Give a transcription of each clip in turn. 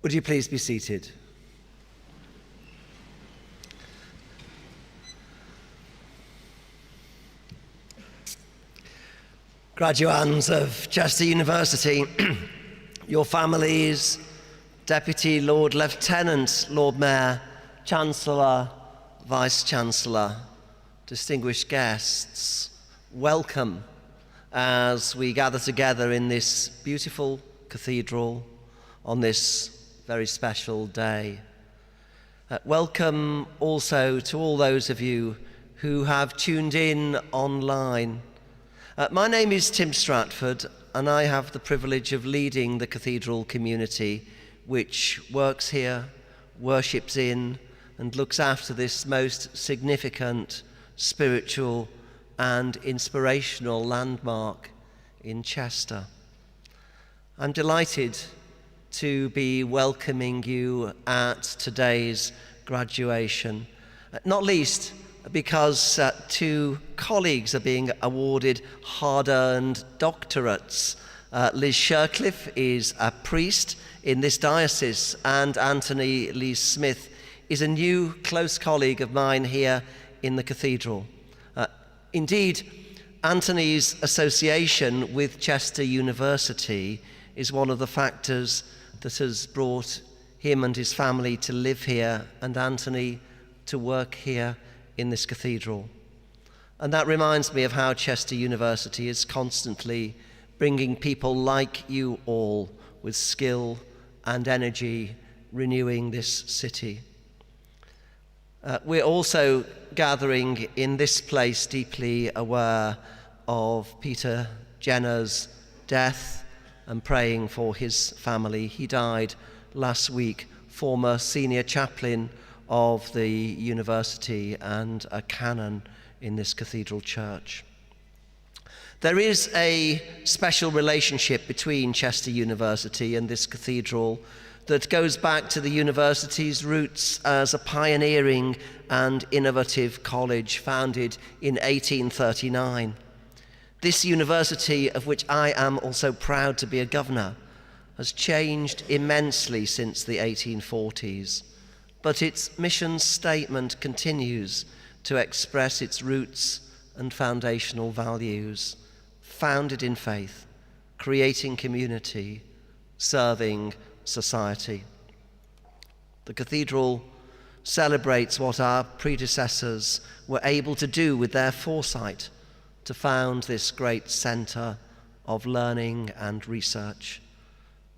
Would you please be seated? Graduands of Chester University, your families, Deputy Lord Lieutenant, Lord Mayor, Chancellor, Vice-Chancellor, distinguished guests, welcome as we gather together in this beautiful cathedral on this very special day. Welcome also to all those of you who have tuned in online. My name is Tim Stratford, and I have the privilege of leading the cathedral community which works here, worships in, and looks after this most significant spiritual and inspirational landmark in Chester. I'm delighted to be welcoming you at today's graduation, not least because two colleagues are being awarded hard-earned doctorates. Liz Shercliffe is a priest in this diocese, and Anthony Lee Smith is a new close colleague of mine here in the cathedral. Indeed, Anthony's association with Chester University is one of the factors that has brought him and his family to live here, and Anthony to work here in this cathedral. And that reminds me of how Chester University is constantly bringing people like you all with skill and energy, renewing this city. We're also gathering in this place deeply aware of Peter Jenner's death and praying for his family. He died last week, former senior chaplain of the university and a canon in this cathedral church. There is a special relationship between Chester University and this cathedral that goes back to the university's roots as a pioneering and innovative college founded in 1839. This university, of which I am also proud to be a governor, has changed immensely since the 1840s. But its mission statement continues to express its roots and foundational values, founded in faith, creating community, serving society. The cathedral celebrates what our predecessors were able to do with their foresight to found this great centre of learning and research.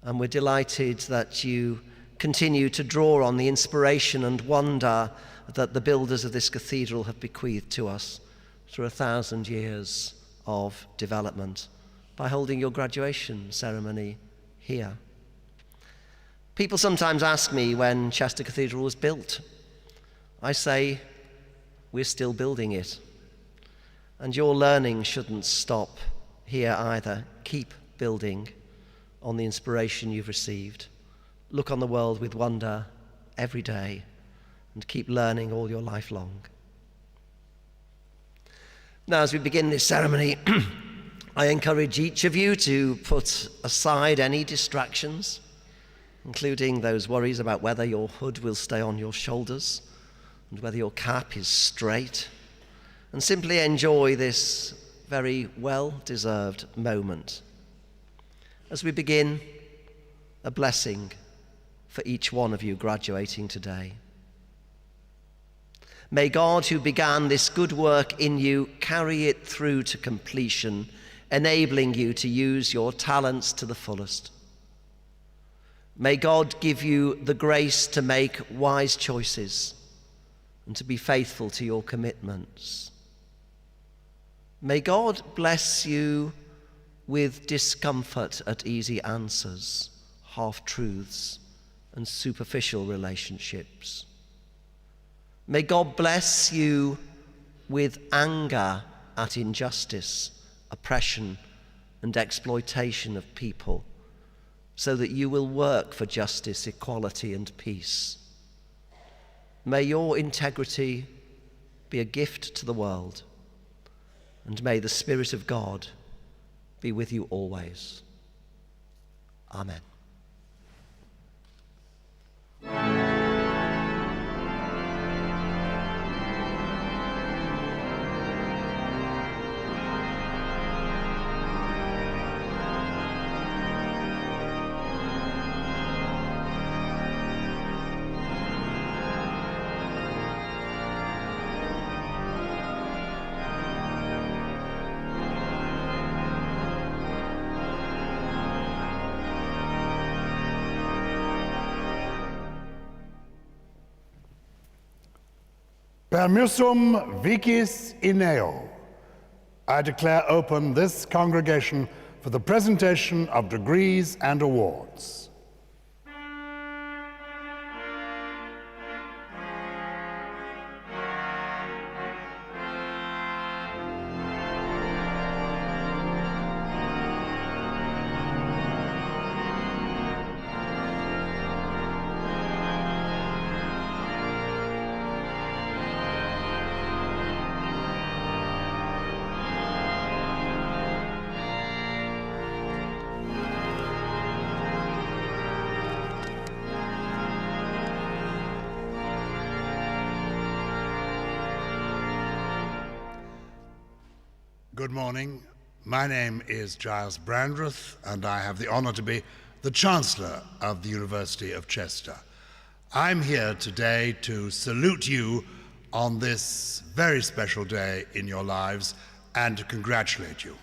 And we're delighted that you continue to draw on the inspiration and wonder that the builders of this cathedral have bequeathed to us through 1,000 years of development by holding your graduation ceremony here. People sometimes ask me when Chester Cathedral was built. I say, we're still building it. And your learning shouldn't stop here either. Keep building on the inspiration you've received. Look on the world with wonder every day and keep learning all your life long. Now, as we begin this ceremony, I encourage each of you to put aside any distractions, including those worries about whether your hood will stay on your shoulders and whether your cap is straight, and simply enjoy this very well-deserved moment. As we begin, a blessing for each one of you graduating today. May God, who began this good work in you, carry it through to completion, enabling you to use your talents to the fullest. May God give you the grace to make wise choices and to be faithful to your commitments. May God bless you with discomfort at easy answers, half-truths, and superficial relationships. May God bless you with anger at injustice, oppression, and exploitation of people, so that you will work for justice, equality, and peace. May your integrity be a gift to the world, and may the Spirit of God be with you always. Amen. Permissum vicis ineo. I declare open this congregation for the presentation of degrees and awards. Good morning. My name is Giles Brandreth, and I have the honor to be the Chancellor of the University of Chester. I'm here today to salute you on this very special day in your lives and to congratulate you.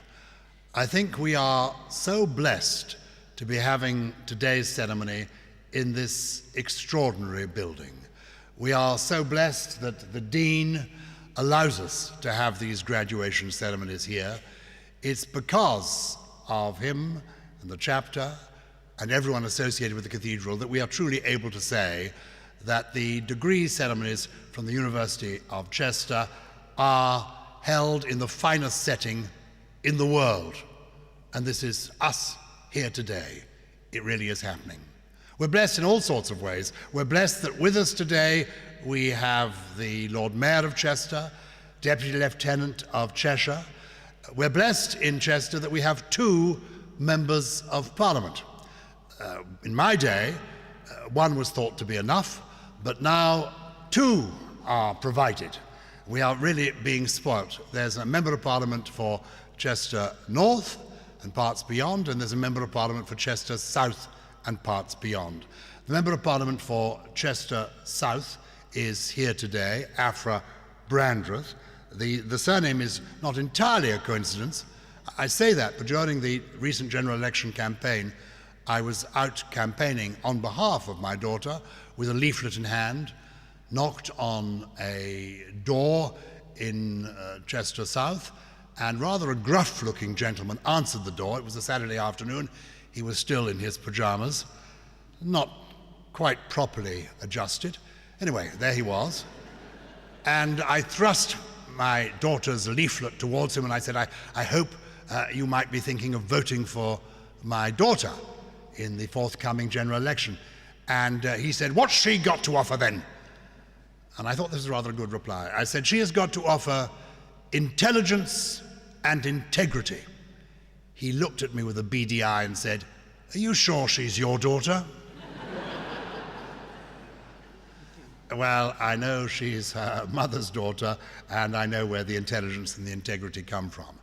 I think we are so blessed to be having today's ceremony in this extraordinary building. We are so blessed that the Dean allows us to have these graduation ceremonies here. It's because of him and the chapter and everyone associated with the cathedral that we are truly able to say that the degree ceremonies from the University of Chester are held in the finest setting in the world. And this is us here today. It really is happening. We're blessed in all sorts of ways. We're blessed that with us today we have the Lord Mayor of Chester, Deputy Lieutenant of Cheshire. We're blessed in Chester that we have 2 members of Parliament. In my day, one was thought to be enough, but now 2 are provided. We are really being spoilt. There's a Member of Parliament for Chester North and parts beyond, and there's a Member of Parliament for Chester South and parts beyond. The Member of Parliament for Chester South is here today, Afra Brandreth. The surname is not entirely a coincidence. I say that, but during the recent general election campaign, I was out campaigning on behalf of my daughter with a leaflet in hand, knocked on a door in Chester South, and rather a gruff-looking gentleman answered the door. It was a Saturday afternoon. He was still in his pajamas, not quite properly adjusted. Anyway, there he was. And I thrust my daughter's leaflet towards him and I said, I hope you might be thinking of voting for my daughter in the forthcoming general election. And he said, what's she got to offer then? And I thought this was rather a good reply. I said, she has got to offer intelligence and integrity. He looked at me with a beady eye and said, are you sure she's your daughter? Well, I know she's her mother's daughter, and I know where the intelligence and the integrity come from.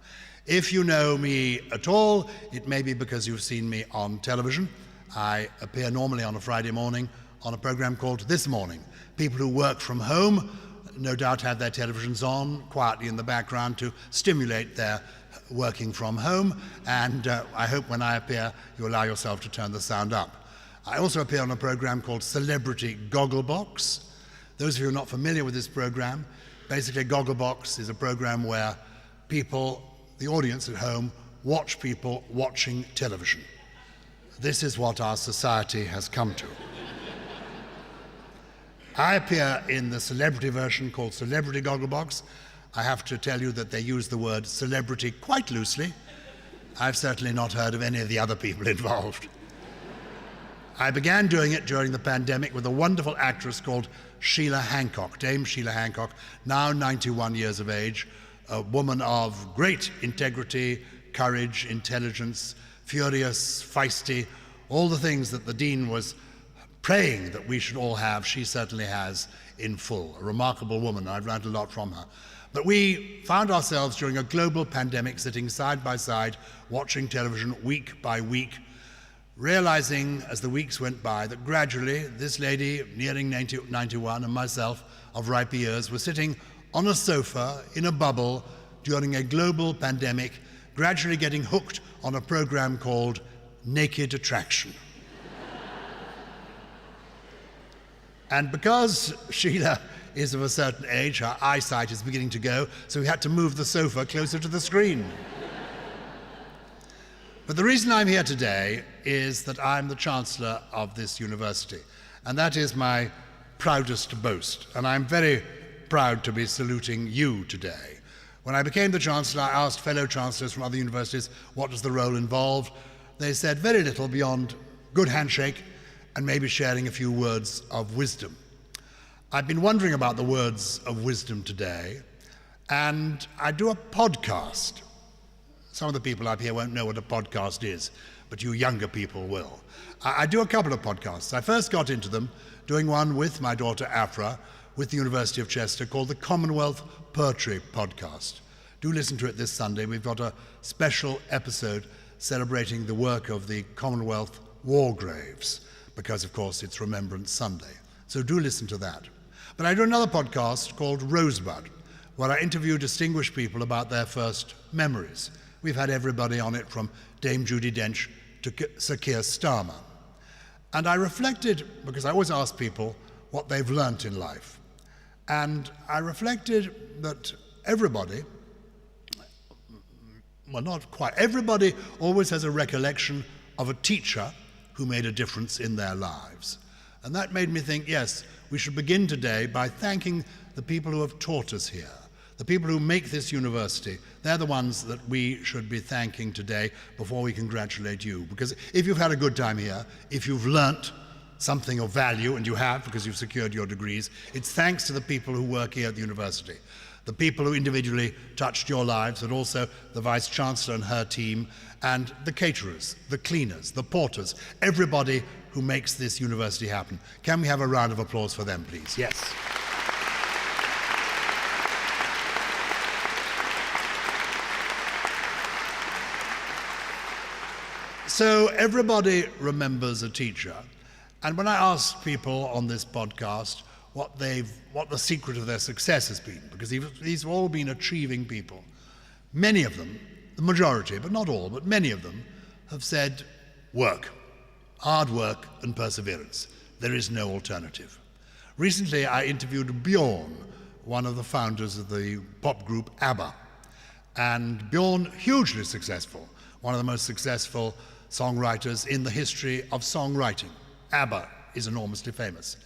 If you know me at all, it may be because you've seen me on television. I appear normally on a Friday morning on a program called This Morning. People who work from home no doubt have their televisions on quietly in the background to stimulate their working from home, and I hope when I appear you allow yourself to turn the sound up. I also appear on a program called Celebrity Gogglebox. Those of you who are not familiar with this program, basically Gogglebox is a program where people, the audience at home, watch people watching television. This is what our society has come to. I appear in the celebrity version called Celebrity Gogglebox. I have to tell you that they use the word celebrity quite loosely. I've certainly not heard of any of the other people involved. I began doing it during the pandemic with a wonderful actress called Sheila Hancock, Dame Sheila Hancock, now 91 years of age, a woman of great integrity, courage, intelligence, furious, feisty, all the things that the Dean was praying that we should all have, she certainly has in full. A remarkable woman, I've learned a lot from her. But we found ourselves during a global pandemic sitting side by side, watching television week by week, realizing as the weeks went by that gradually this lady, nearing 91, and myself, of ripe years, were sitting on a sofa in a bubble during a global pandemic, gradually getting hooked on a program called Naked Attraction. And because Sheila is of a certain age, her eyesight is beginning to go, so we had to move the sofa closer to the screen. But the reason I'm here today is that I'm the Chancellor of this university, and that is my proudest boast, and I'm very proud to be saluting you today. When I became the Chancellor, I asked fellow Chancellors from other universities, what does the role involve? They said very little beyond good handshake and maybe sharing a few words of wisdom. I've been wondering about the words of wisdom today, and I do a podcast. Some of the people up here won't know what a podcast is, but you younger people will. I do a couple of podcasts. I first got into them doing one with my daughter Afra with the University of Chester called the Commonwealth Poetry Podcast. Do listen to it this Sunday. We've got a special episode celebrating the work of the Commonwealth War Graves, because of course it's Remembrance Sunday. So do listen to that. But I do another podcast called Rosebud, where I interview distinguished people about their first memories. We've had everybody on it from Dame Judi Dench to Sir Keir Starmer. And I reflected, because I always ask people what they've learnt in life. And I reflected that everybody, well, not quite, everybody always has a recollection of a teacher who made a difference in their lives. And that made me think, yes, we should begin today by thanking the people who have taught us here, the people who make this university. They're the ones that we should be thanking today before we congratulate you. Because if you've had a good time here, if you've learnt something of value, and you have because you've secured your degrees, it's thanks to the people who work here at the university, the people who individually touched your lives, but also the Vice-Chancellor and her team, and the caterers, the cleaners, the porters, everybody who makes this university happen. Can we have a round of applause for them, please? Yes. So everybody remembers a teacher. And when I ask people on this podcast what the secret of their success has been, because these have all been achieving people, many of them, the majority, but not all, but many of them, have said work, hard work and perseverance. There is no alternative. Recently, I interviewed Bjorn, one of the founders of the pop group ABBA. And Bjorn, hugely successful, one of the most successful songwriters in the history of songwriting. ABBA is enormously famous.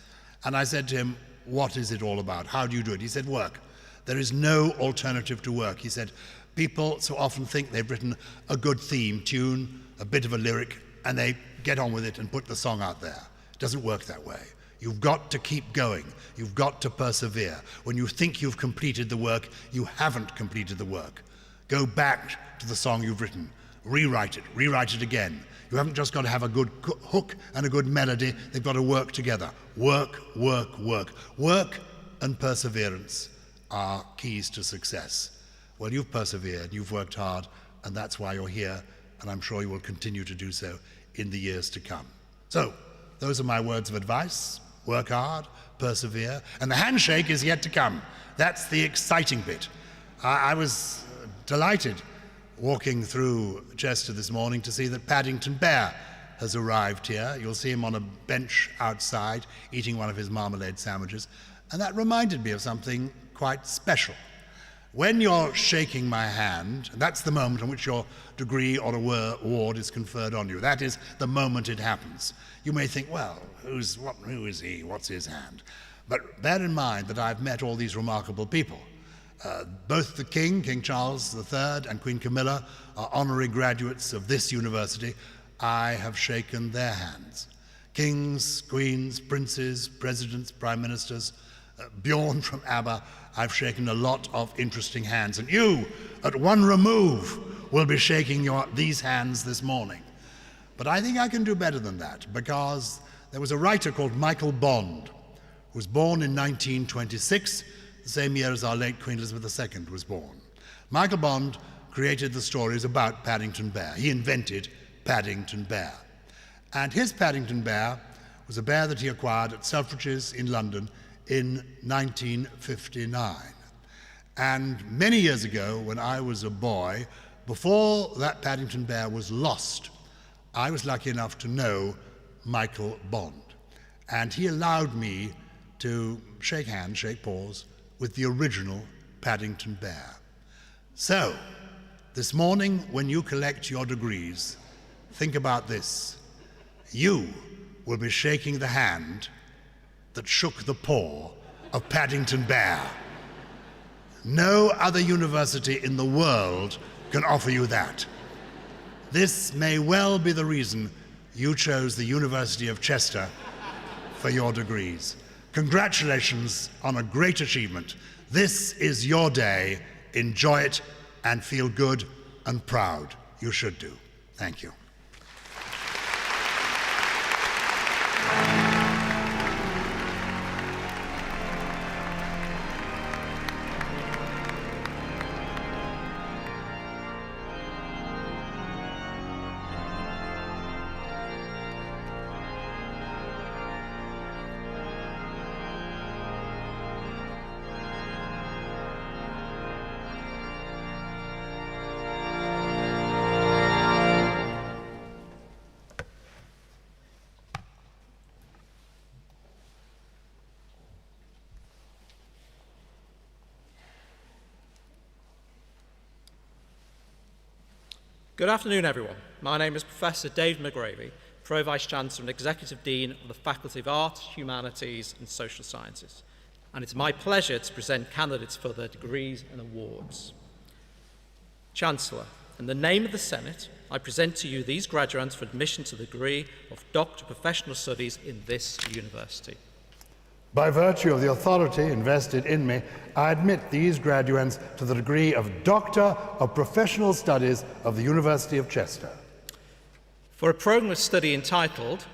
And I said to him, what is it all about? How do you do it? He said, work. There is no alternative to work. He said, people so often think they've written a good theme tune, a bit of a lyric, and they get on with it and put the song out there. It doesn't work that way. You've got to keep going. You've got to persevere. When you think you've completed the work, you haven't completed the work. Go back to the song you've written. Rewrite it again. You haven't just got to have a good hook and a good melody, they've got to work together. Work, work, work. Work and perseverance are keys to success. Well, you've persevered, you've worked hard, and that's why you're here, and I'm sure you will continue to do so in the years to come. So, those are my words of advice. Work hard, persevere, and the handshake is yet to come. That's the exciting bit. I was delighted walking through Chester this morning to see that Paddington Bear has arrived here. You'll see him on a bench outside eating one of his marmalade sandwiches, and that reminded me of something quite special. When you're shaking my hand, that's the moment in which your degree or award is conferred on you. That is the moment it happens. You may think, well, who is he? What's his hand? But bear in mind that I've met all these remarkable people. Both the King Charles III, and Queen Camilla are honorary graduates of this university. I have shaken their hands. Kings, queens, princes, presidents, prime ministers, Bjorn from ABBA, I've shaken a lot of interesting hands. And you, at one remove, will be shaking these hands this morning. But I think I can do better than that, because there was a writer called Michael Bond, who was born in 1926, the same year as our late Queen Elizabeth II was born. Michael Bond created the stories about Paddington Bear. He invented Paddington Bear. And his Paddington Bear was a bear that he acquired at Selfridges in London in 1959. And many years ago, when I was a boy, before that Paddington Bear was lost, I was lucky enough to know Michael Bond. And he allowed me to shake hands, shake paws with the original Paddington Bear. So, this morning when you collect your degrees, think about this. You will be shaking the hand that shook the paw of Paddington Bear. No other university in the world can offer you that. This may well be the reason you chose the University of Chester for your degrees. Congratulations on a great achievement. This is your day. Enjoy it and feel good and proud. You should do. Thank you. Good afternoon, everyone. My name is Professor David McGravy, Pro-Vice-Chancellor and Executive Dean of the Faculty of Arts, Humanities and Social Sciences, and it's my pleasure to present candidates for their degrees and awards. Chancellor, in the name of the Senate, I present to you these graduates for admission to the degree of Doctor of Professional Studies in this university. By virtue of the authority invested in me, I admit these graduates to the degree of Doctor of Professional Studies of the University of Chester. For a program of study entitled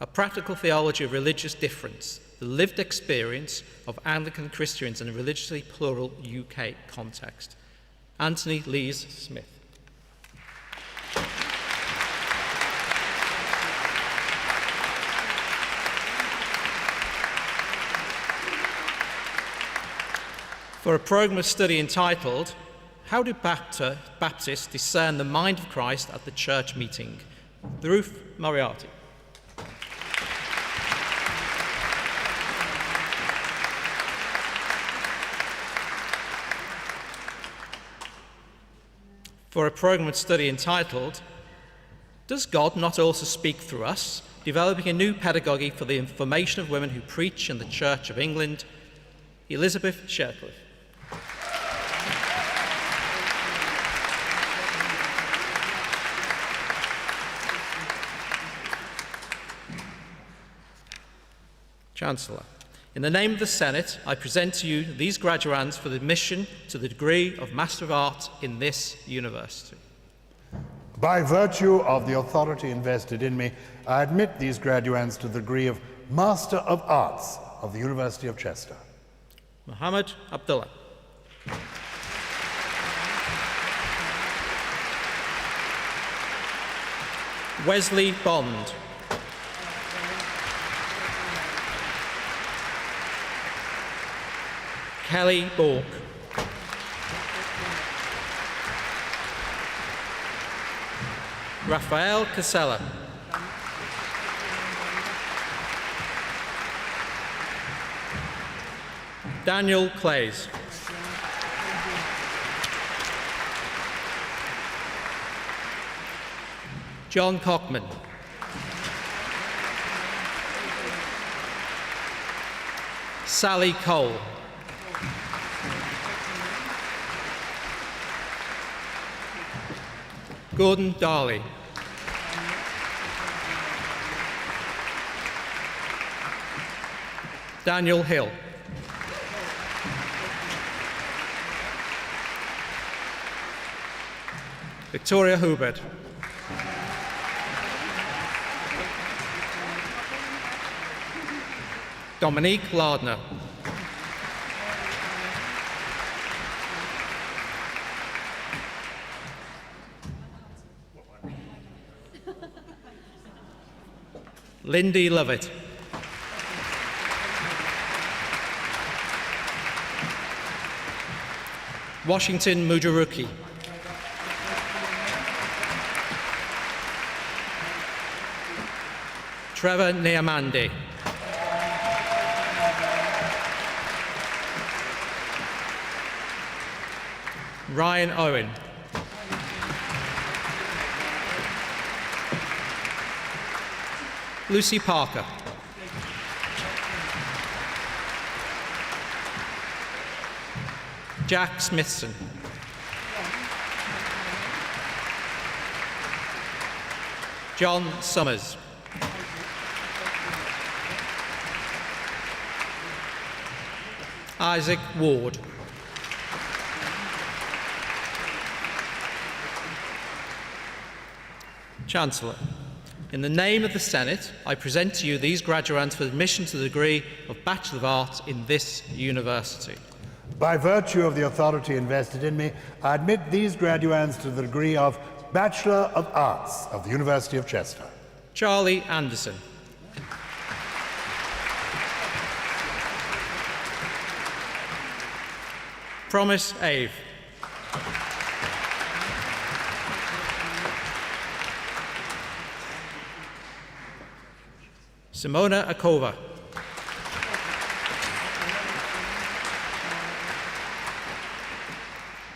A Practical Theology of Religious Difference, the Lived Experience of Anglican Christians in a Religiously Plural UK Context, Anthony Lees Smith. For a program of study entitled, How do Baptists Discern the Mind of Christ at the Church Meeting? Ruth Moriarty. For a program of study entitled, Does God Not Also Speak Through Us? Developing a New Pedagogy for the Information of Women Who Preach in the Church of England, Elizabeth Shercliffe. Chancellor, in the name of the Senate, I present to you these graduands for the admission to the degree of Master of Arts in this university. By virtue of the authority invested in me, I admit these graduands to the degree of Master of Arts of the University of Chester. Muhammad Abdullah. Wesley Bond. Kelly Bork. Raphael Casella. Daniel Clays. John Cockman. Sally Cole. Gordon Darley. Daniel Hill. Victoria Hubert. Dominique Lardner. Lindy Lovett. Washington Mujuruki. Trevor Niamande. Ryan Owen. Lucy Parker. Jack Smithson. John Summers. Isaac Ward. Chancellor, in the name of the Senate, I present to you these graduates for admission to the degree of Bachelor of Arts in this university. By virtue of the authority invested in me, I admit these graduands to the degree of Bachelor of Arts of the University of Chester. Charlie Anderson. Promise Ave. Simona Akova.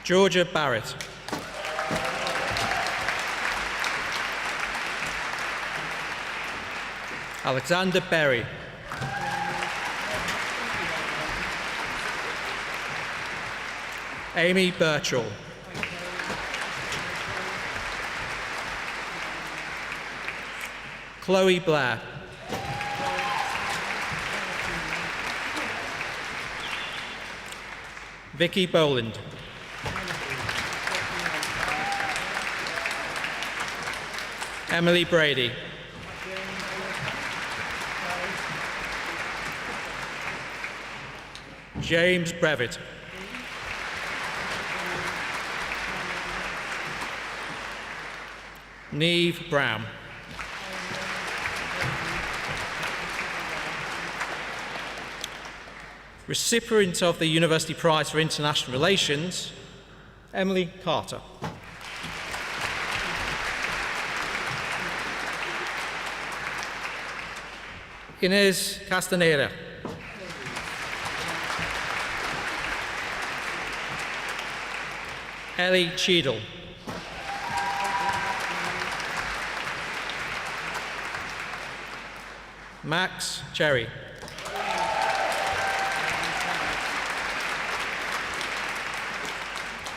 Georgia Barrett. Alexander Berry. Amy Birchall. Chloe Blair. Vicky Boland. Emily Brady. James Brevitt. Neve Brown. Recipient of the University Prize for International Relations, Emily Carter. Inez Castaneda. Ellie Cheadle. Max Cherry.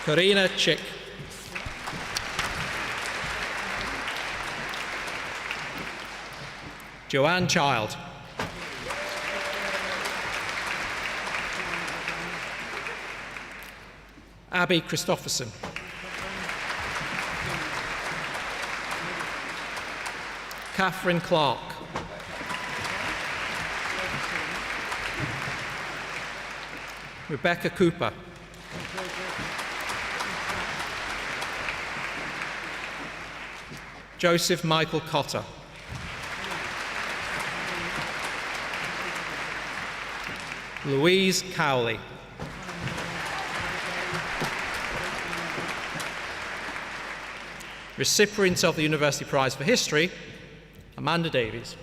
Karina Chick. Joanne Child. Abby Christopherson. Catherine Clark. Rebecca Cooper. Joseph Michael Cotter. Louise Cowley. Recipient of the University Prize for History, Amanda Davies.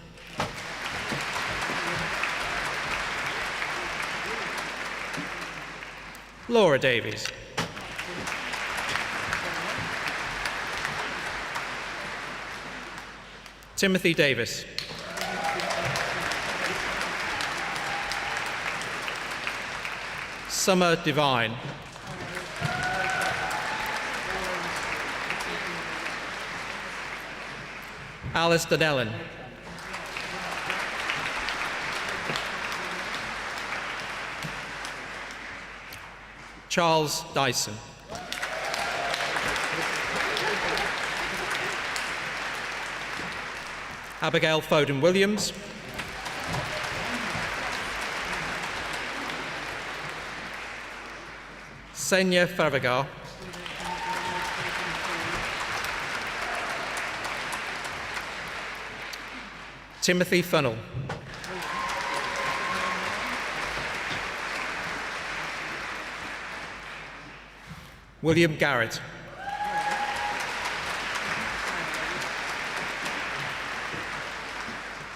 Laura Davies. Timothy Davis. Summer Devine. Alice Donnellan. Charles Dyson. Abigail Foden Williams. Senya Farragar. Timothy Funnell. William Garrett.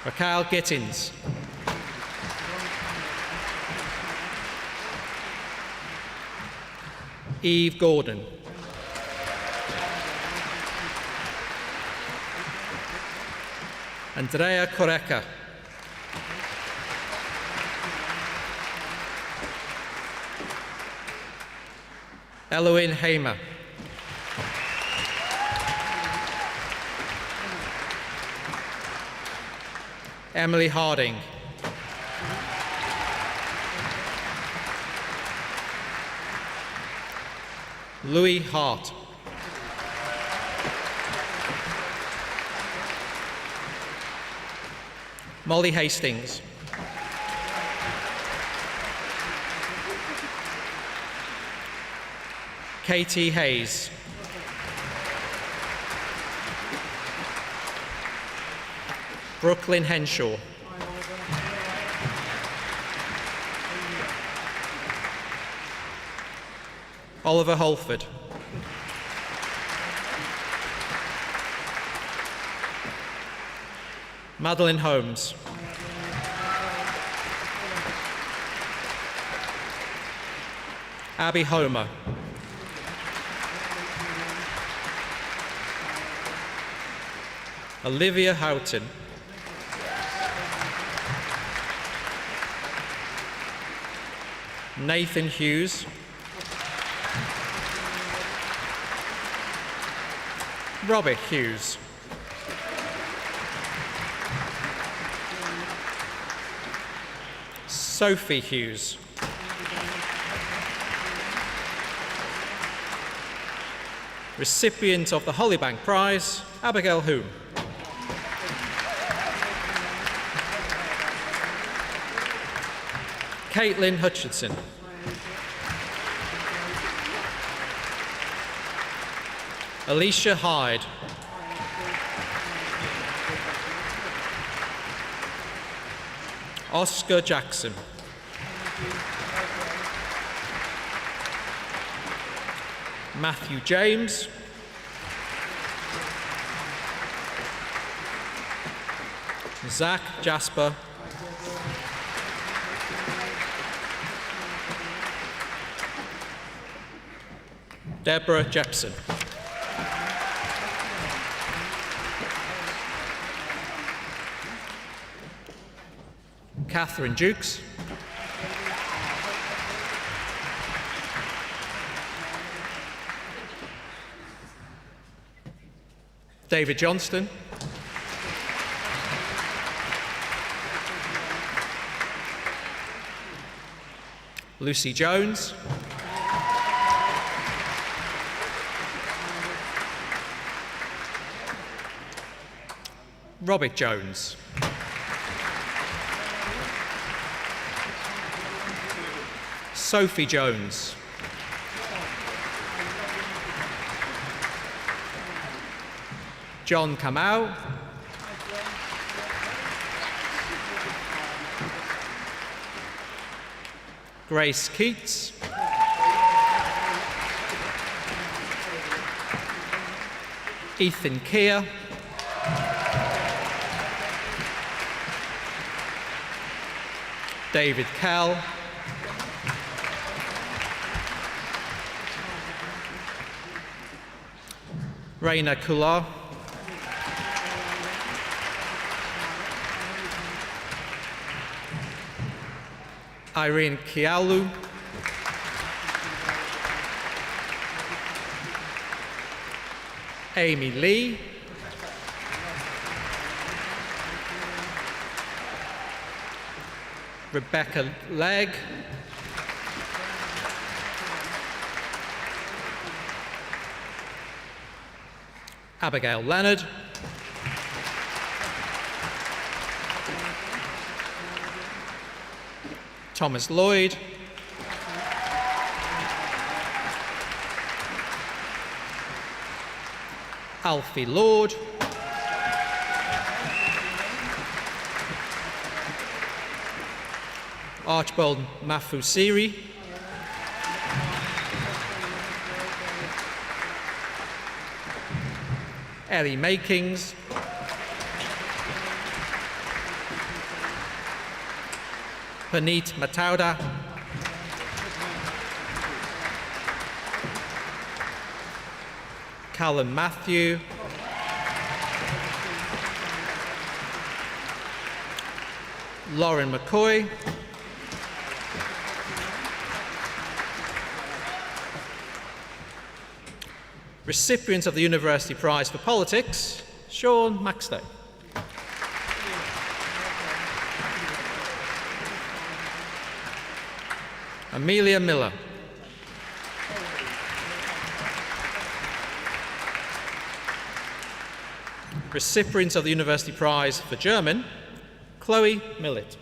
Raquel Gittins. Eve Gordon. Andrea Correca. Eloine Hamer. Emily Harding. Louis Hart. Molly Hastings. Katie Hayes. Brooklyn Henshaw. Oliver Holford. Madeline Holmes. Abby Homer. Olivia Houghton. Nathan Hughes. Robert Hughes. Sophie Hughes. Recipient of the Hollybank Prize, Abigail Hume. Caitlin Hutchinson. Alicia Hyde. Oscar Jackson. Matthew James. Zach Jasper. Deborah Jepson. Catherine Jukes. David Johnston. Lucy Jones. Robert Jones. Sophie Jones. John Kamau. Grace Keats. Ethan Keir. David Kell. Raina Kular. Irene Kialu. Amy Lee. Rebecca Legg. Abigail Leonard. Thomas Lloyd. Alfie Lord. Archibald Mafusiri. Ellie Makings. Paneet Matauda. Callum Matthew, Lauren McCoy, recipient of the University Prize for Politics, Sean Maxton. Amelia Miller. Recipient of the University Prize for German, Chloe Millett.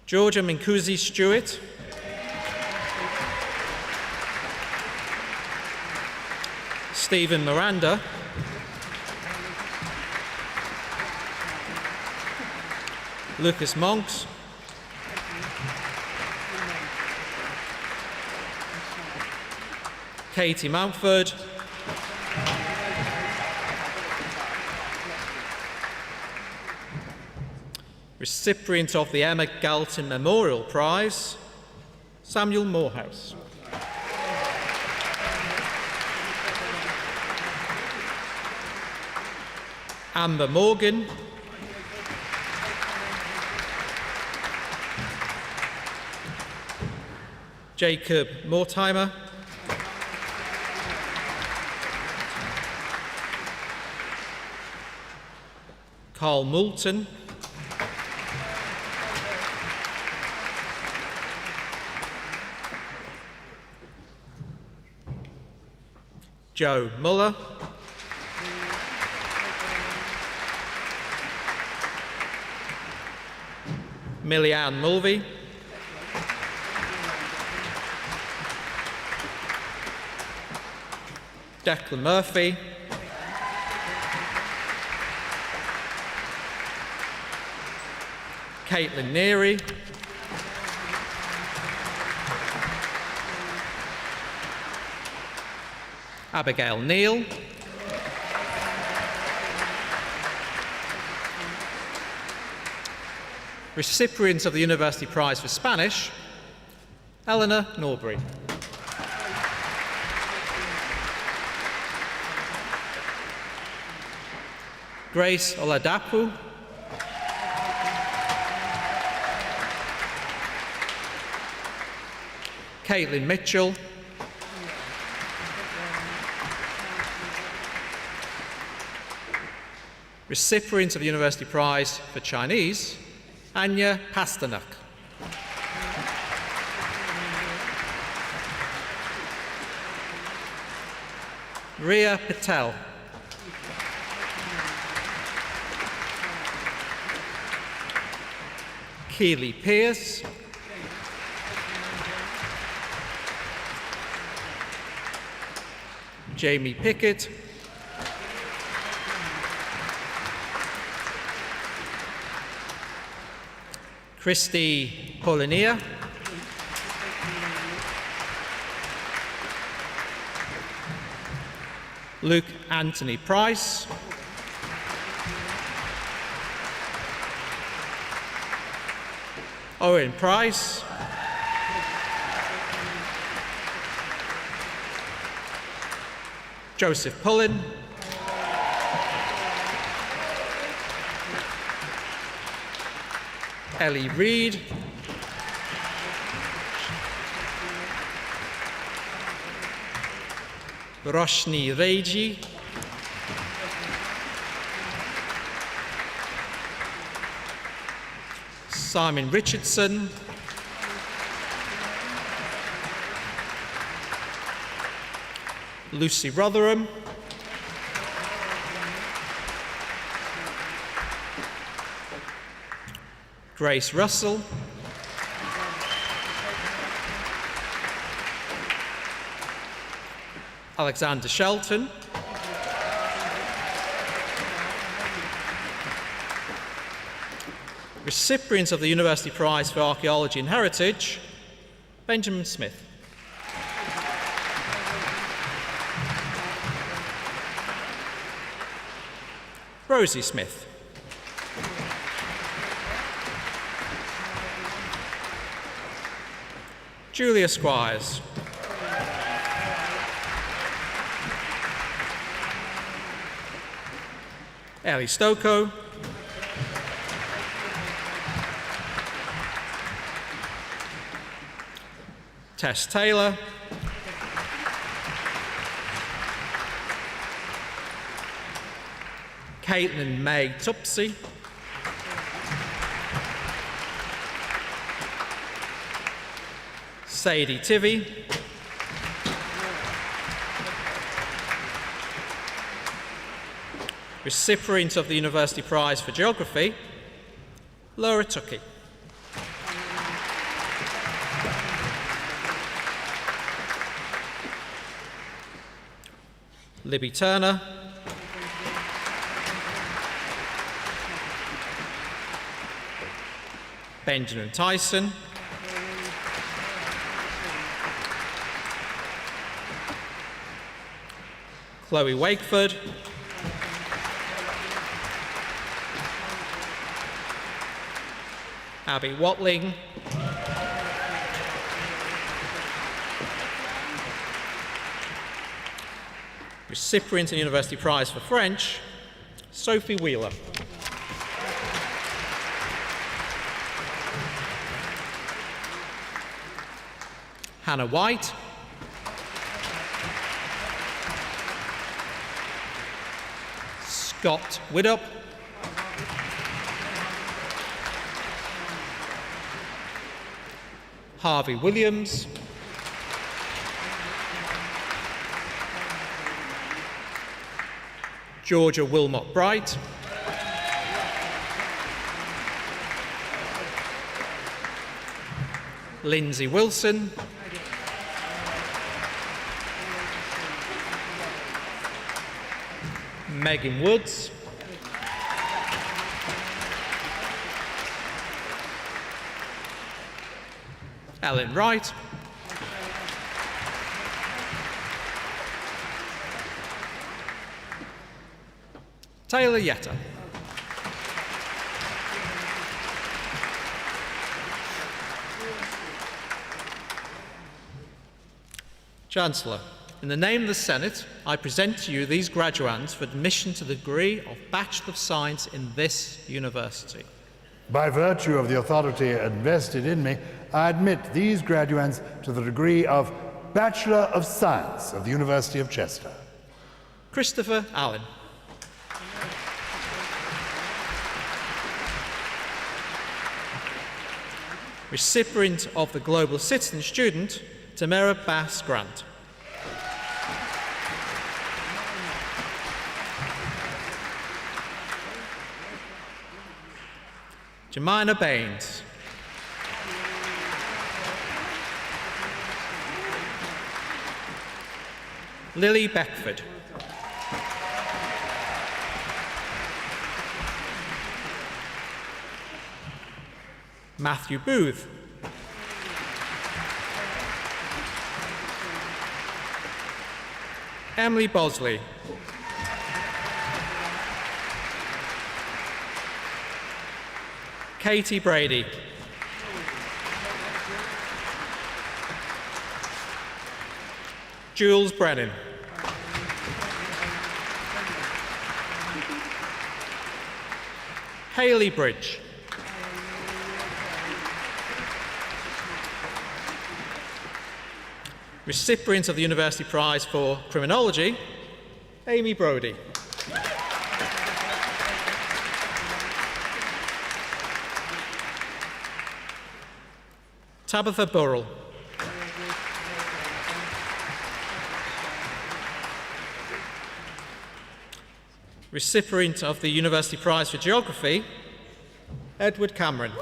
Georgia Minkuzi Stewart. Stephen Miranda. Lucas Monks. Katie Mountford. Recipient of the Emma Galton Memorial Prize, Samuel Morehouse. Amber Morgan. Jacob Mortimer. Carl Moulton. Joe Muller. Millie-Anne Mulvey. Declan Murphy. Caitlin Neary. Abigail Neal. Recipient of the University Prize for Spanish, Eleanor Norbury. Grace Oladapu. Caitlin Mitchell. Recipient of the University Prize for Chinese, Anya Pasternak. Ria Patel. Keely Pierce. Jamie Pickett. Christy Polinia. Luke Anthony Price. Owen Price. Joseph Pullen. Ellie Reid. Roshni Reiji. Simon Richardson. Lucy Rotherham. Grace Russell. Alexander Shelton. Recipient of the University Prize for Archaeology and Heritage, Benjamin Smith. Rosie Smith. Julia Squires. Ellie Stoko. Tess Taylor. Caitlin May Tupsy. Sadie Tivy. Recipient of the University Prize for Geography, Laura Tuckey. Libby Turner. Benjamin Tyson. Chloe Wakeford. Abby Watling. Recipient of the University Prize for French, Sophie Wheeler. Hannah White. Scott Widdop. Harvey Williams. Georgia Wilmot Bright. Lindsay Wilson. Megan Woods. Ellen Wright. Taylor Yetta. Chancellor, in the name of the Senate, I present to you these graduands for admission to the degree of Bachelor of Science in this university. By virtue of the authority invested in me, I admit these graduands to the degree of Bachelor of Science of the University of Chester. Christopher Allen. Recipient of the Global Citizen Student, Tamara Bass Grant. Jemina Baines. Lily Beckford. Matthew Booth. Emily Bosley. Katie Brady. Jules Brennan. Hayley Bridge. Recipient of the University Prize for Criminology, Amy Brodie. Tabitha Burrell. Recipient of the University Prize for Geography, Edward Cameron.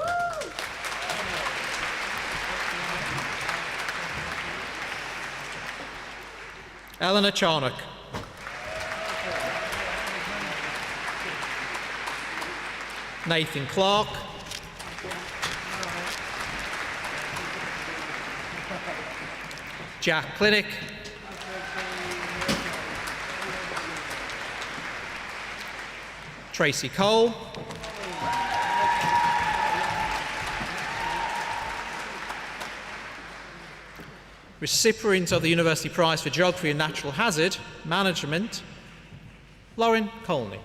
Eleanor Charnock. Nathan Clark. Jack Clinic. Tracy Cole. Recipient of the University Prize for Geography and Natural Hazard Management, Lauren Colney.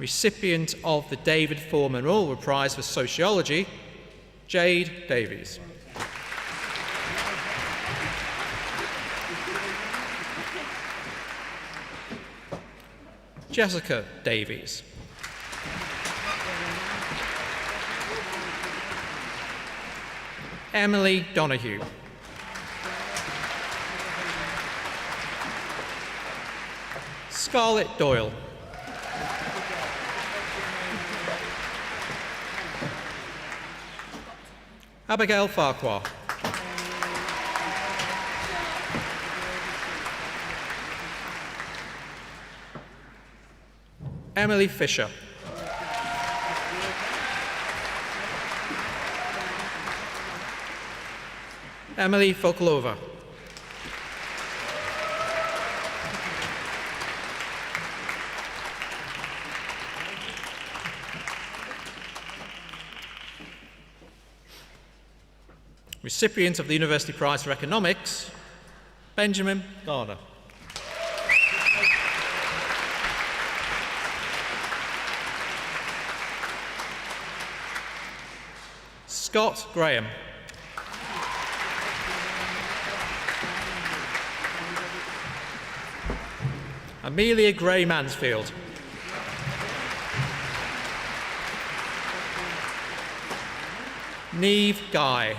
Recipient of the David Foreman Memorial Prize for Sociology, Jade Davies. Jessica Davies. Emily Donahue. Scarlett Doyle. Abigail Farquhar. Emily Fisher. Emily Foklova. Recipient of the University Prize for Economics, Benjamin Garner. Scott Graham. Amelia Gray Mansfield. Neve Guy.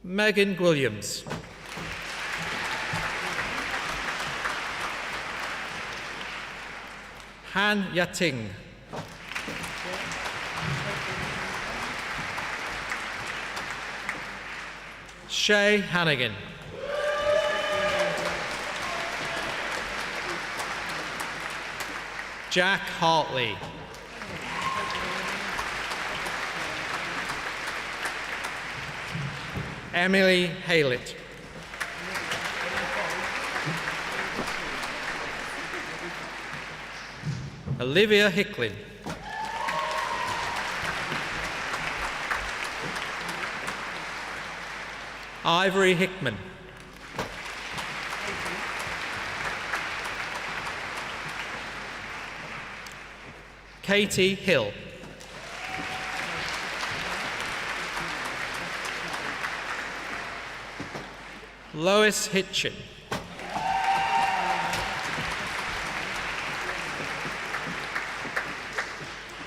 Megan Williams. Han Yating. Shay Hannigan. Jack Hartley. Emily Haylett. Olivia Hicklin. Ivory Hickman. Katie Hill. Lois Hitchin.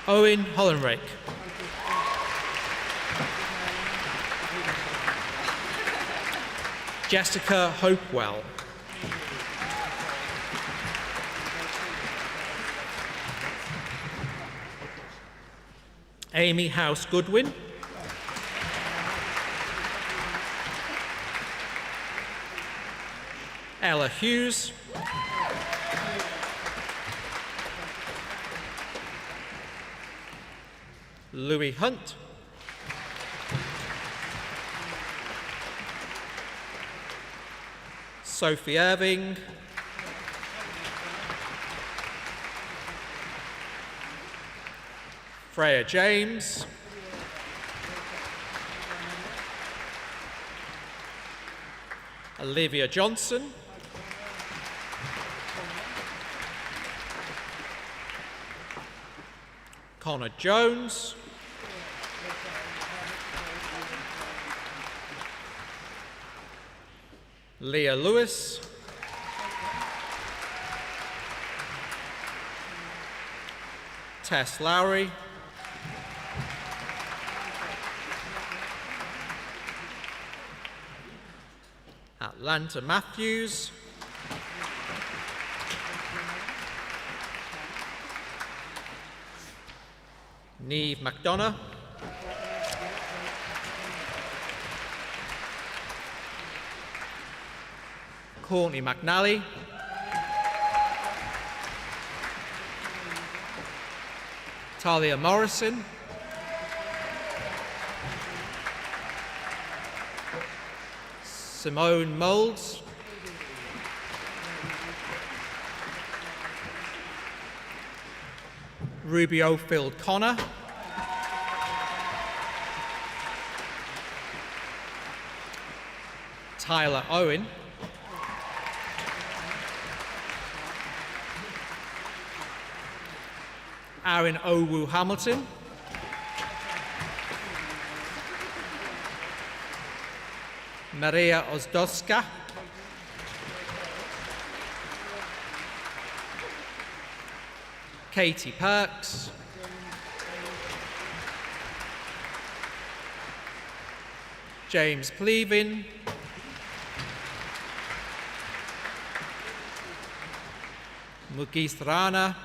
Owen Hollenrake. Jessica Hopewell. Amy House Goodwin. Ella Hughes. Louis Hunt. Sophie Irving. Freya James. Olivia Johnson. Connor Jones. Leah Lewis. Tess Lowry. Atlanta Matthews. Neve McDonough. Courtney McNally. Talia Morrison. Simone Moulds, Ruby Ofield Connor, Tyler Owen, Aaron Owu Hamilton, Maria Ozdowska, Katie Perks, James Pleavin, Mugis Rana,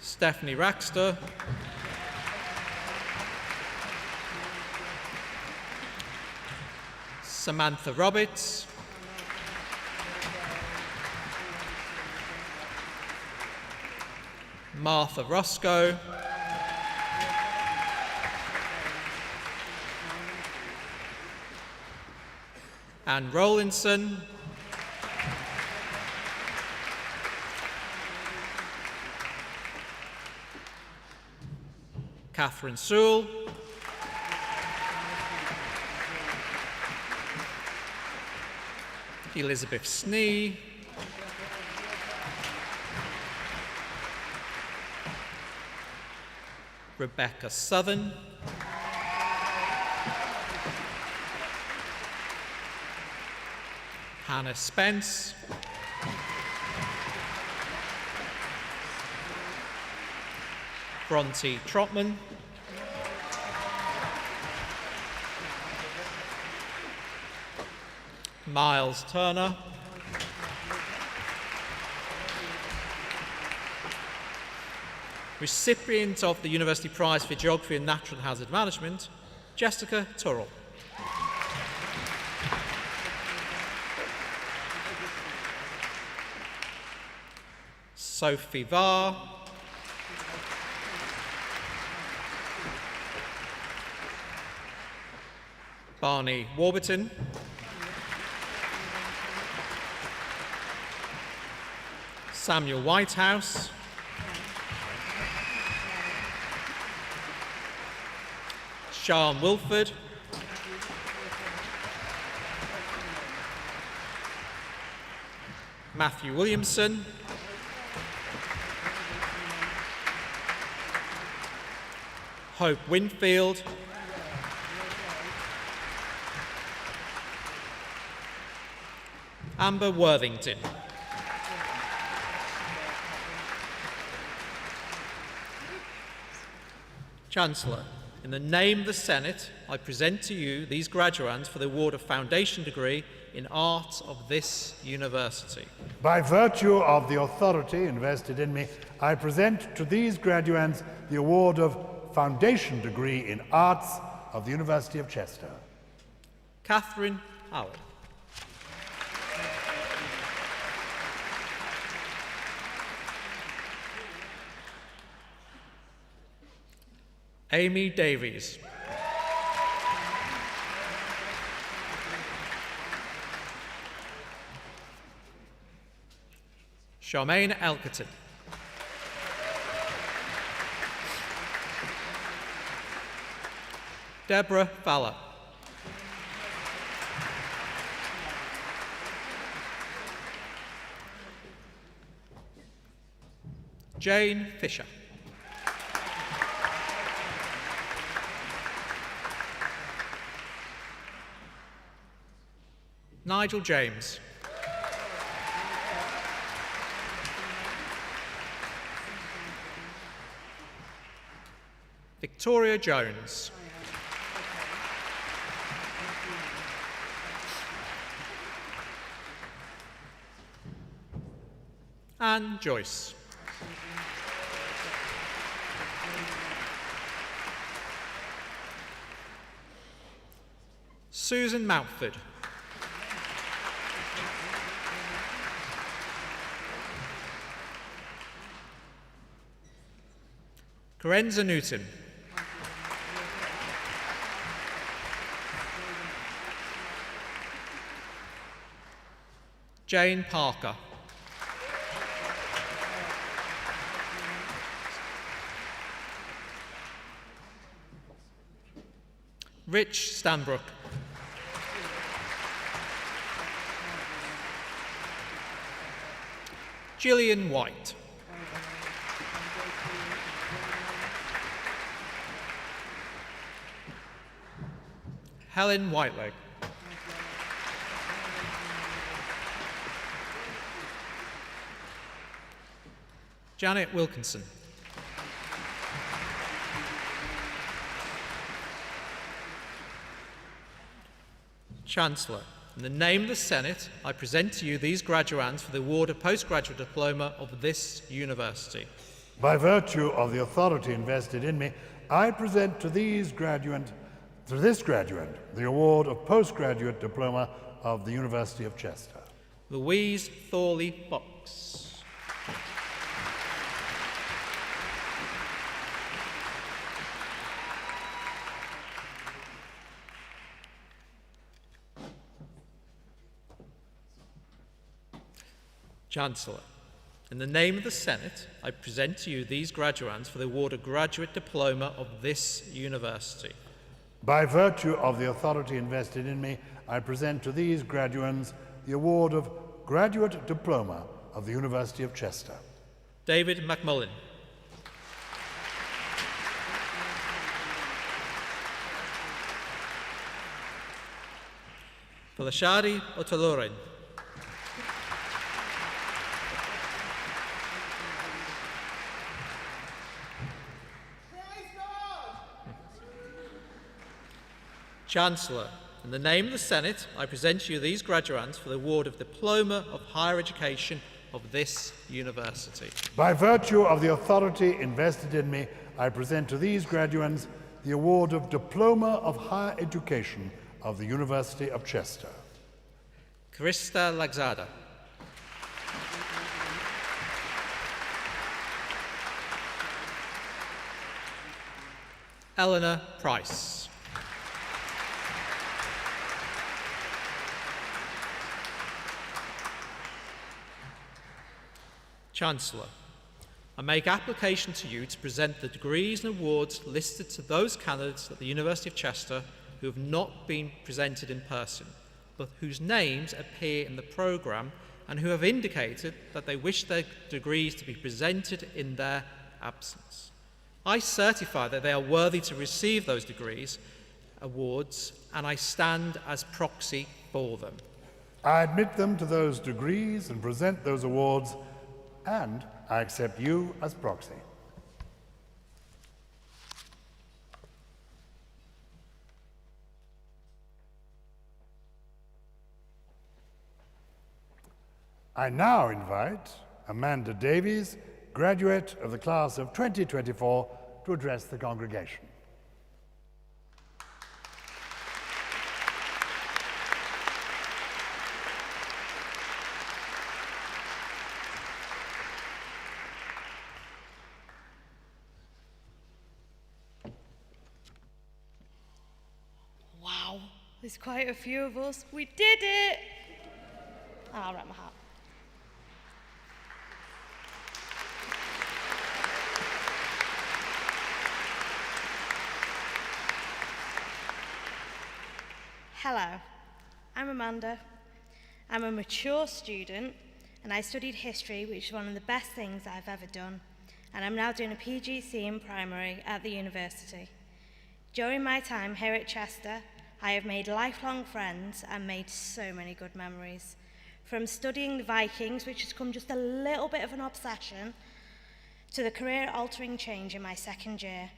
Stephanie Raxter, Samantha Roberts, Martha Roscoe, Anne Rowlinson, Catherine Sewell, Elizabeth Snee, Rebecca Southern, Hannah Spence, Bronte Trotman, Miles Turner, recipient of the University Prize for Geography and Natural Hazard Management, Jessica Turrell. Sophie Varr, Barney Warburton, Samuel Whitehouse, Sian Wilford, Matthew Williamson, Hope Winfield, Amber Worthington. Chancellor, in the name of the Senate, I present to you these graduands for the award of foundation degree in art of this university. By virtue of the authority invested in me, I present to these graduands the award of foundation degree in arts of the University of Chester. Catherine Allen. Amy Davies. Charmaine Elkerton. Deborah Fowler. Jane Fisher. Nigel James. Victoria Jones. Anne Joyce. Susan Mountford. Corenza Newton. Jane Parker. Rich Stanbrook. Gillian White. Helen Whiteleg. Janet Wilkinson. Chancellor, in the name of the Senate, I present to you these graduands for the award of postgraduate diploma of this university. By virtue of the authority invested in me, I present to this graduate the award of postgraduate diploma of the University of Chester. Louise Thorley Fox. Chancellor, in the name of the Senate, I present to you these graduands for the award of graduate diploma of this university. By virtue of the authority invested in me, I present to these graduands the award of graduate diploma of the University of Chester. David McMullen. Falashari Otoloren. Chancellor, in the name of the Senate, I present to you these graduands for the award of Diploma of Higher Education of this university. By virtue of the authority invested in me, I present to these graduands the award of Diploma of Higher Education of the University of Chester. Krista Lagzada. Eleanor Price. Chancellor, I make application to you to present the degrees and awards listed to those candidates at the University of Chester who have not been presented in person, but whose names appear in the programme and who have indicated that they wish their degrees to be presented in their absence. I certify that they are worthy to receive those degrees, awards, and I stand as proxy for them. I admit them to those degrees and present those awards, and I accept you as proxy. I now invite Amanda Davies, graduate of the class of 2024, to address the congregation. Wow, there's quite a few of us. We did it! I'll wrap my hat. Hello, I'm Amanda. I'm a mature student and I studied history, which is one of the best things I've ever done. And I'm now doing a PGC in primary at the university. During my time here at Chester, I have made lifelong friends and made so many good memories. From studying the Vikings, which has become just a little bit of an obsession, to the career-altering change in my second year,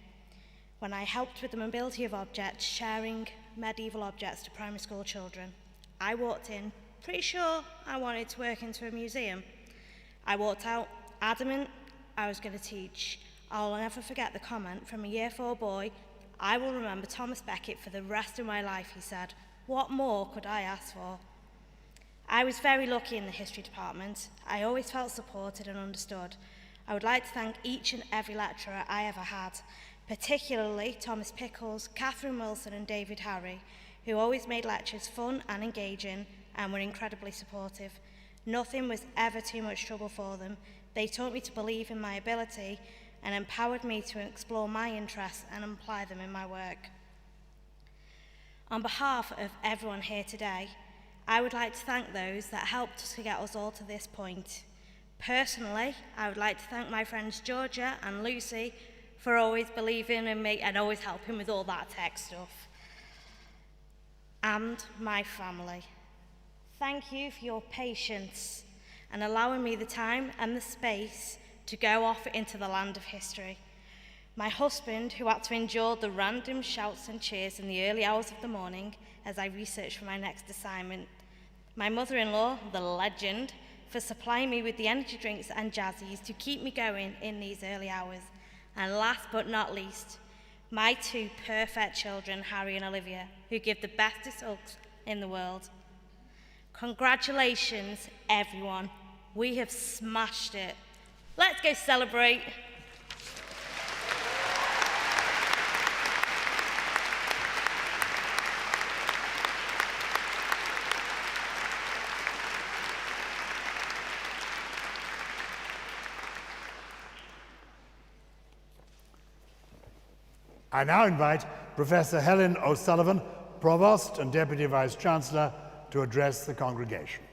when I helped with the mobility of objects, sharing medieval objects to primary school children. I walked in, pretty sure I wanted to work into a museum. I walked out adamant I was going to teach. I'll never forget the comment from a year 4 boy. I will remember Thomas Beckett for the rest of my life, he said. What more could I ask for? I was very lucky in the history department. I always felt supported and understood. I would like to thank each and every lecturer I ever had, particularly Thomas Pickles, Catherine Wilson and David Harry, who always made lectures fun and engaging and were incredibly supportive. Nothing was ever too much trouble for them. They taught me to believe in my ability and empowered me to explore my interests and apply them in my work. On behalf of everyone here today, I would like to thank those that helped to get us all to this point. Personally, I would like to thank my friends Georgia and Lucy for always believing in me and always helping with all that tech stuff. And my family. Thank you for your patience and allowing me the time and the space to go off into the land of history. My husband, who had to endure the random shouts and cheers in the early hours of the morning as I researched for my next assignment. My mother-in-law, the legend, for supplying me with the energy drinks and jazzies to keep me going in these early hours. And last but not least, my two perfect children, Harry and Olivia, who give the bestest hugs in the world. Congratulations, everyone. We have smashed it. Let's go celebrate. I now invite Professor Helen O'Sullivan, Provost and Deputy Vice-Chancellor, to address the congregation.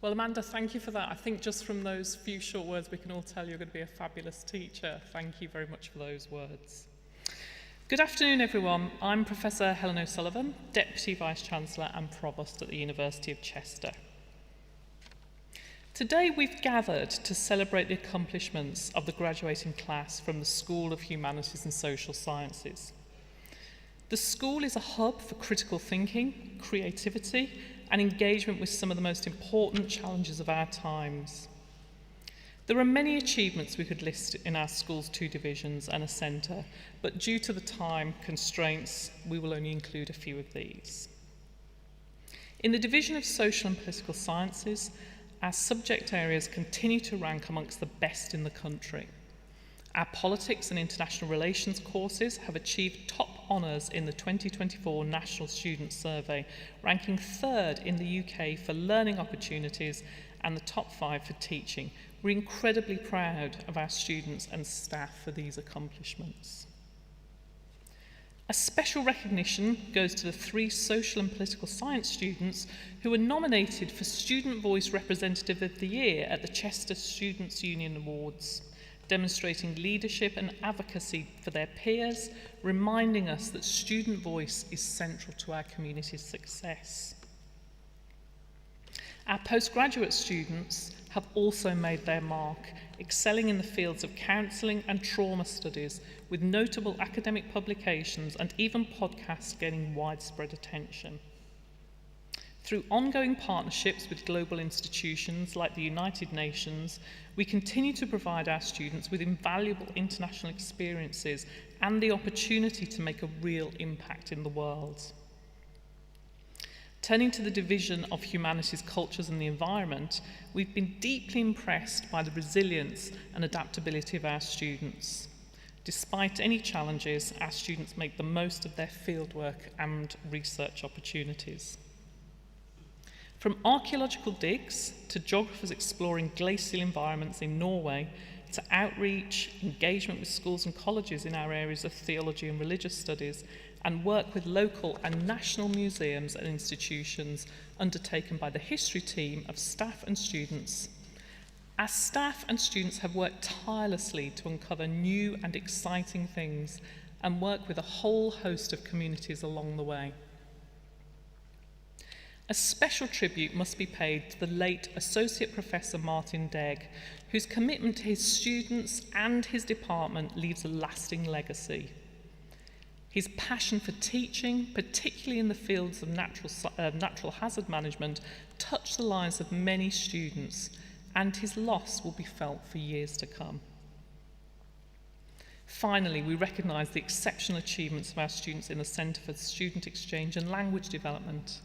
Well, Amanda, thank you for that. I think just from those few short words, we can all tell you're going to be a fabulous teacher. Thank you very much for those words. Good afternoon, everyone. I'm Professor Helen O'Sullivan, Deputy Vice-Chancellor and Provost at the University of Chester. Today, we've gathered to celebrate the accomplishments of the graduating class from the School of Humanities and Social Sciences. The school is a hub for critical thinking, creativity, and engagement with some of the most important challenges of our times. There are many achievements we could list in our school's two divisions and a centre, but due to the time constraints, we will only include a few of these. In the Division of Social and Political Sciences, our subject areas continue to rank amongst the best in the country. Our Politics and International Relations courses have achieved top honours in the 2024 National Student Survey, ranking third in the UK for learning opportunities and the top 5 for teaching. We're incredibly proud of our students and staff for these accomplishments. A special recognition goes to the 3 social and political science students who were nominated for Student Voice Representative of the Year at the Chester Students' Union Awards, demonstrating leadership and advocacy for their peers, reminding us that student voice is central to our community's success. Our postgraduate students have also made their mark, excelling in the fields of counselling and trauma studies, with notable academic publications and even podcasts gaining widespread attention. Through ongoing partnerships with global institutions like the United Nations, we continue to provide our students with invaluable international experiences and the opportunity to make a real impact in the world. Turning to the Division of Humanities, Cultures and the Environment, we've been deeply impressed by the resilience and adaptability of our students. Despite any challenges, our students make the most of their fieldwork and research opportunities. From archaeological digs to geographers exploring glacial environments in Norway, to outreach, engagement with schools and colleges in our areas of theology and religious studies, and work with local and national museums and institutions undertaken by the history team of staff and students. Our staff and students have worked tirelessly to uncover new and exciting things and work with a whole host of communities along the way. A special tribute must be paid to the late Associate Professor Martin Degg, whose commitment to his students and his department leaves a lasting legacy. His passion for teaching, particularly in the fields of natural hazard management, touched the lives of many students, and his loss will be felt for years to come. Finally, we recognise the exceptional achievements of our students in the Centre for Student Exchange and Language Development.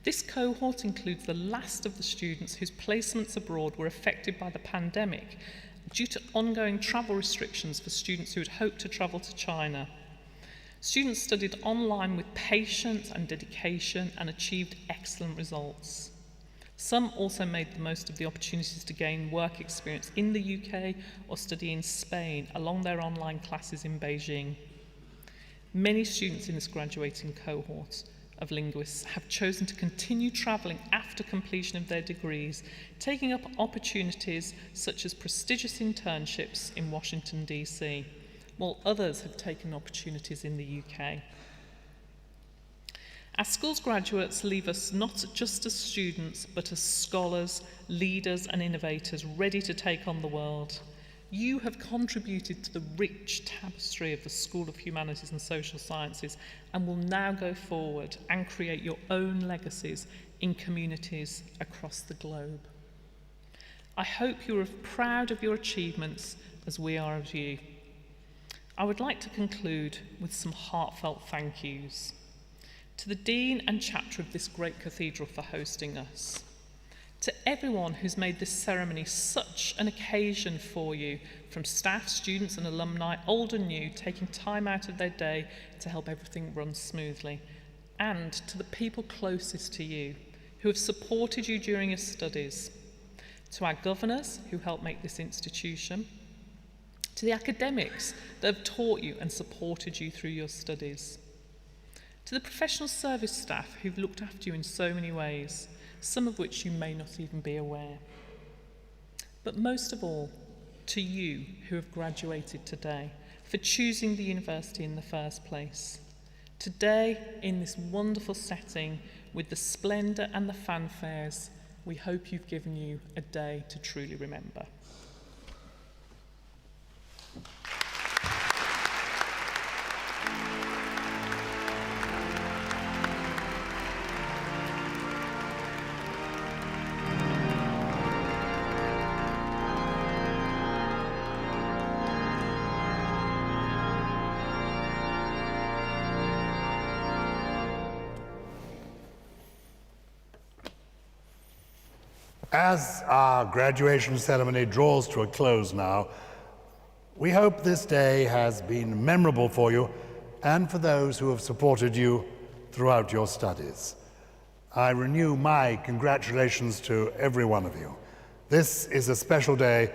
This cohort includes the last of the students whose placements abroad were affected by the pandemic due to ongoing travel restrictions for students who had hoped to travel to China. Students studied online with patience and dedication and achieved excellent results. Some also made the most of the opportunities to gain work experience in the UK or study in Spain along their online classes in Beijing. Many students in this graduating cohort of linguists have chosen to continue travelling after completion of their degrees, taking up opportunities such as prestigious internships in Washington, DC, while others have taken opportunities in the UK. Our school's graduates leave us not just as students, but as scholars, leaders and innovators ready to take on the world. You have contributed to the rich tapestry of the School of Humanities and Social Sciences and will now go forward and create your own legacies in communities across the globe. I hope you're as proud of your achievements as we are of you. I would like to conclude with some heartfelt thank yous. To the Dean and Chapter of this great cathedral for hosting us. To everyone who's made this ceremony such an occasion for you, from staff, students and alumni, old and new, taking time out of their day to help everything run smoothly. And to the people closest to you, who have supported you during your studies. To our governors, who helped make this institution. To the academics that have taught you and supported you through your studies. To the professional service staff who've looked after you in so many ways, some of which you may not even be aware. But most of all, to you who have graduated today, for choosing the university in the first place. Today, in this wonderful setting, with the splendour and the fanfares, we hope you've given you a day to truly remember. As our graduation ceremony draws to a close now, we hope this day has been memorable for you and for those who have supported you throughout your studies. I renew my congratulations to every one of you. This is a special day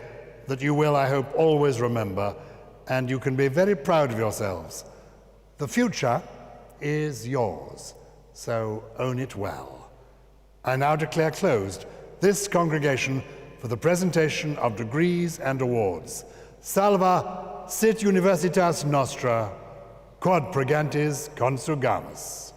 that you will, I hope, always remember, and you can be very proud of yourselves. The future is yours, so own it well. I now declare closed this congregation for the presentation of degrees and awards. Salva sit universitas nostra, quod pregantis consugamus.